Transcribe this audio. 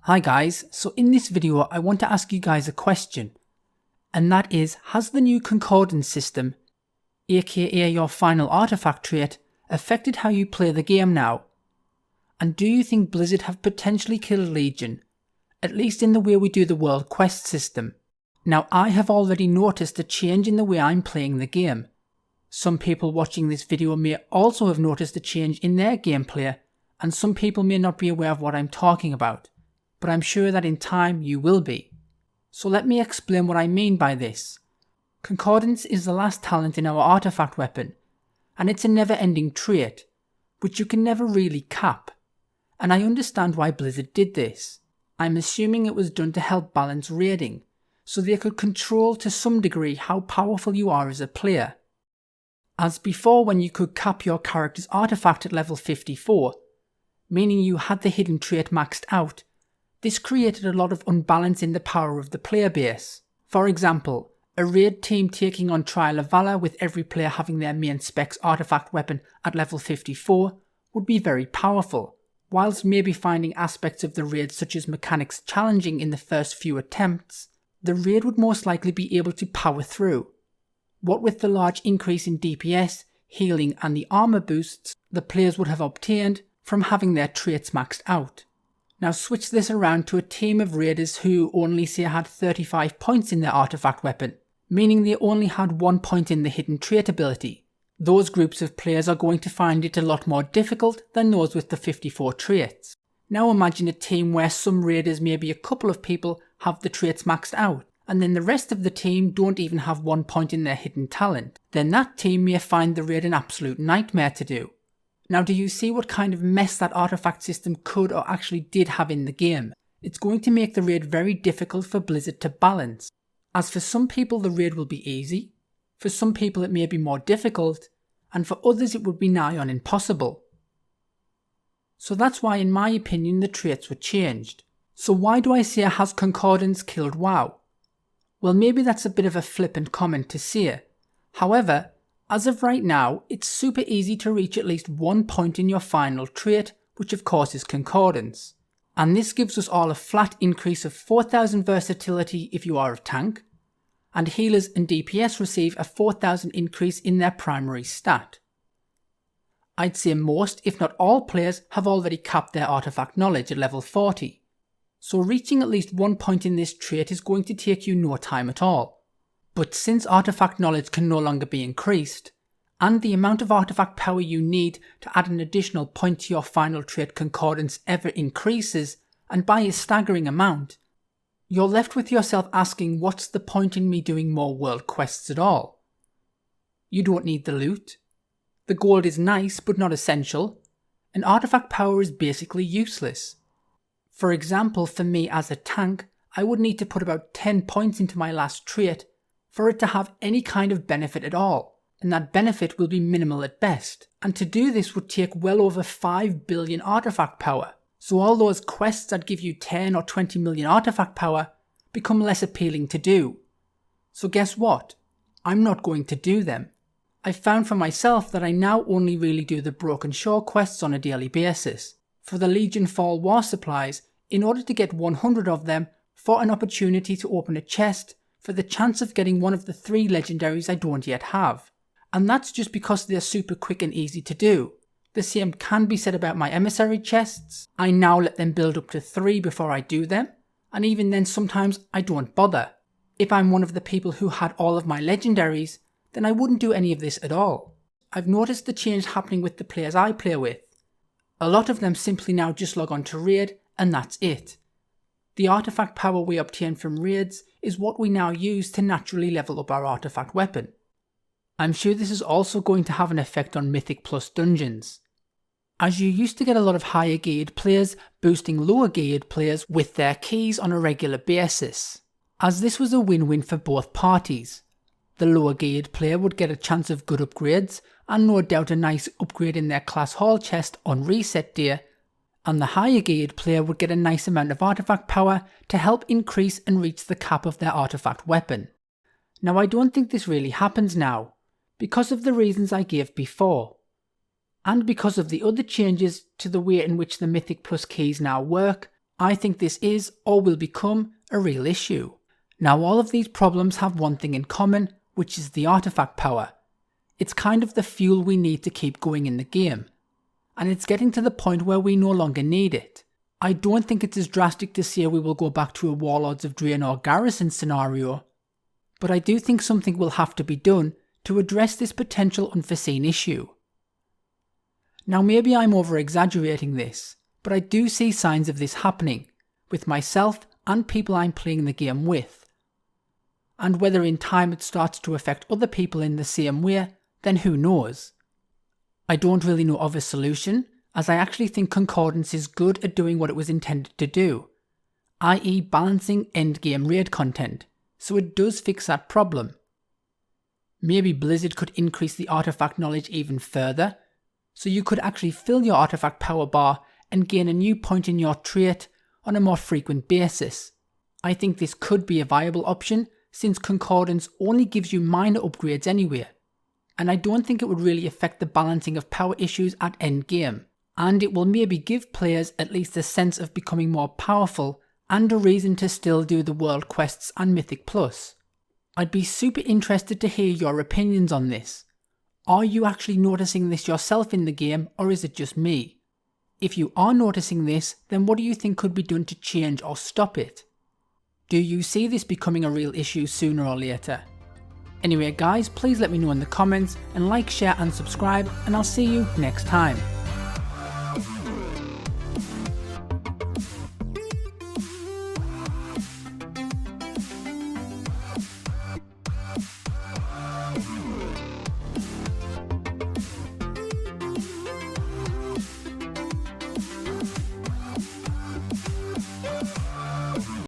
Hi guys, so in this video I want to ask you guys a question, and that is, has the new Concordance system, aka your final artifact trait, affected how you play the game now? And do you think Blizzard have potentially killed Legion, at least in the way we do the world quest system? Now I have already noticed a change in the way I'm playing the game. Some people watching this video may also have noticed a change in their gameplay, and some people may not be aware of what I'm talking about. But I'm sure that in time you will be. So let me explain what I mean by this. Concordance is the last talent in our artifact weapon, and it's a never-ending trait, which you can never really cap. And I understand why Blizzard did this. I'm assuming it was done to help balance raiding, so they could control to some degree how powerful you are as a player. As before, when you could cap your character's artifact at level 54, meaning you had the hidden trait maxed out, this created a lot of unbalance in the power of the player base. For example, a raid team taking on Trial of Valor with every player having their main specs artifact weapon at level 54 would be very powerful, whilst maybe finding aspects of the raid such as mechanics challenging in the first few attempts, the raid would most likely be able to power through. What with the large increase in DPS, healing and the armor boosts the players would have obtained from having their traits maxed out. Now switch this around to a team of raiders who only say had 35 points in their artifact weapon, meaning they only had 1 point in the hidden trait ability. Those groups of players are going to find it a lot more difficult than those with the 54 traits. Now imagine a team where some raiders, maybe a couple of people, have the traits maxed out, and then the rest of the team don't even have 1 point in their hidden talent. Then that team may find the raid an absolute nightmare to do. Now do you see what kind of mess that artifact system could or actually did have in the game? It's going to make the raid very difficult for Blizzard to balance. As for some people the raid will be easy, for some people it may be more difficult, and for others it would be nigh on impossible. So that's why in my opinion the traits were changed. So why do I say has Concordance killed WoW? Well, maybe that's a bit of a flippant comment to say. However, as of right now, it's super easy to reach at least 1 point in your final trait, which of course is Concordance. And this gives us all a flat increase of 4000 versatility if you are a tank, and healers and DPS receive a 4000 increase in their primary stat. I'd say most, if not all players, have already capped their artifact knowledge at level 40. So reaching at least 1 point in this trait is going to take you no time at all. But since artifact knowledge can no longer be increased, and the amount of artifact power you need to add an additional point to your final trait Concordance ever increases, and by a staggering amount, you're left with yourself asking, what's the point in me doing more world quests at all? You don't need the loot. The gold is nice but not essential, and artifact power is basically useless. For example, for me as a tank, I would need to put about 10 points into my last trait for it to have any kind of benefit at all, and that benefit will be minimal at best, and to do this would take well over 5 billion artifact power, so all those quests that give you 10 or 20 million artifact power become less appealing to do. So guess what? I'm not going to do them. I've found for myself that I now only really do the Broken Shore quests on a daily basis, for the Legion Fall War supplies, in order to get 100 of them for an opportunity to open a chest for the chance of getting one of the 3 legendaries I don't yet have. And that's just because they're super quick and easy to do. The same can be said about my emissary chests. I now let them build up to 3 before I do them, and even then sometimes I don't bother. If I'm one of the people who had all of my legendaries, then I wouldn't do any of this at all. I've noticed the change happening with the players I play with. A lot of them simply now just log on to raid and that's it. The artifact power we obtain from raids is what we now use to naturally level up our artifact weapon. I'm sure this is also going to have an effect on Mythic Plus dungeons, as you used to get a lot of higher geared players boosting lower geared players with their keys on a regular basis, as this was a win-win for both parties. The lower geared player would get a chance of good upgrades and no doubt a nice upgrade in their class hall chest on reset day, and the higher geared player would get a nice amount of artifact power to help increase and reach the cap of their artifact weapon. Now I don't think this really happens now, because of the reasons I gave before, and because of the other changes to the way in which the Mythic Plus keys now work, I think this is or will become a real issue. Now all of these problems have one thing in common, which is the artifact power. It's kind of the fuel we need to keep going in the game, and it's getting to the point where we no longer need it. I don't think it's as drastic to say we will go back to a Warlords of Draenor garrison scenario, but I do think something will have to be done to address this potential unforeseen issue. Now maybe I'm over exaggerating this, but I do see signs of this happening with myself and people I'm playing the game with. And whether in time it starts to affect other people in the same way, then who knows? I don't really know of a solution, as I actually think Concordance is good at doing what it was intended to do, i.e. balancing endgame raid content, so it does fix that problem. Maybe Blizzard could increase the artifact knowledge even further, so you could actually fill your artifact power bar and gain a new point in your trait on a more frequent basis. I think this could be a viable option since Concordance only gives you minor upgrades anyway, and I don't think it would really affect the balancing of power issues at endgame, and it will maybe give players at least a sense of becoming more powerful and a reason to still do the world quests and Mythic Plus. I'd be super interested to hear your opinions on this. Are you actually noticing this yourself in the game, or is it just me? If you are noticing this, then what do you think could be done to change or stop it? Do you see this becoming a real issue sooner or later? Anyway guys, please let me know in the comments, and like, share and subscribe, and I'll see you next time.